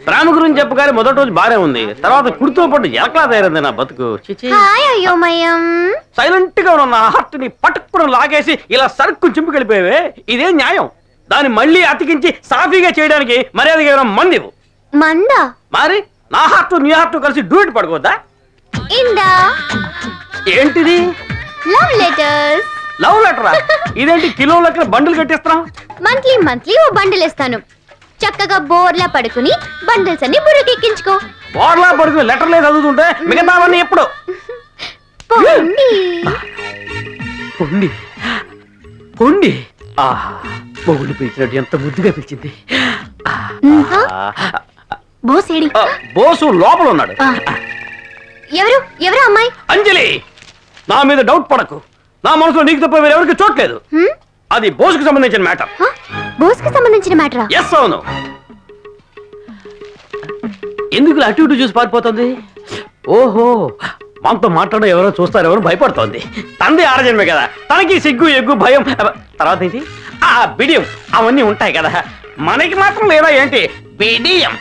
ప్రేమ గురించి చెప్పగానే మొదటి రోజు బానే ఉంది, తర్వాత కుడితో పాటు ఎలకలా తయారైంది నా బతుకు. సైలెంట్ గా ఉన్న హార్ట్ ని పట్టుకుని లాగేసి ఇలా సరుకు చింపుకెళ్ళిపోయావే, ఇదే న్యాయం? దాన్ని మళ్ళీ అతికించి సాఫీగా చేయడానికి మర్యాదగా మంది మందా? మరి నా హార్ట్ నీ హార్ట్ కలిసి డూట్ పడుకోవద్దా? ఏంటిది? Love letters. లవ్ లెటరా? ఇదేంటి కిలో లెక్కన బండిల్ కట్టిస్తున్నావు? మంత్లీ ఓ బండిల్ ఇస్తాను, చక్కగా బోర్లా పడుకుని బండిల్స్ అన్ని బుర్రకెక్కించుకో. బోర్లా పడుకుని లెటర్లే చదువుతుంటే మిగతావన్నీ ఎప్పుడు? పొండి బొగులు పిలిచినట్టు ఎంత ముద్దుగా పిలిచింది. బోసు లోపల ఉన్నాడు. ఎవరు అమ్మాయి? అంజలి, నా మీద డౌట్ పడకు. నా మనసులో నీకు తప్ప వేరెవరికి చోట్లేదు. అది బోసుకు సంబంధించిన మ్యాటర్. బోసుకు సంబంధించిన మ్యాటరా? ఎస్, అవును. ఎందుకు అటు ఇటు చూసి పారిపోతుంది? ఓహో, మనతో మాట్లాడడం ఎవరో చూస్తారెవరో భయపడుతోంది. తండ్రి ఆడజన్మే కదా, తనకి సిగ్గు ఎగ్గు భయం తర్వాత ఏంటి బిడియం అవన్నీ ఉంటాయి కదా, మనకి మాత్రం లేదా ఏంటి? బిడియం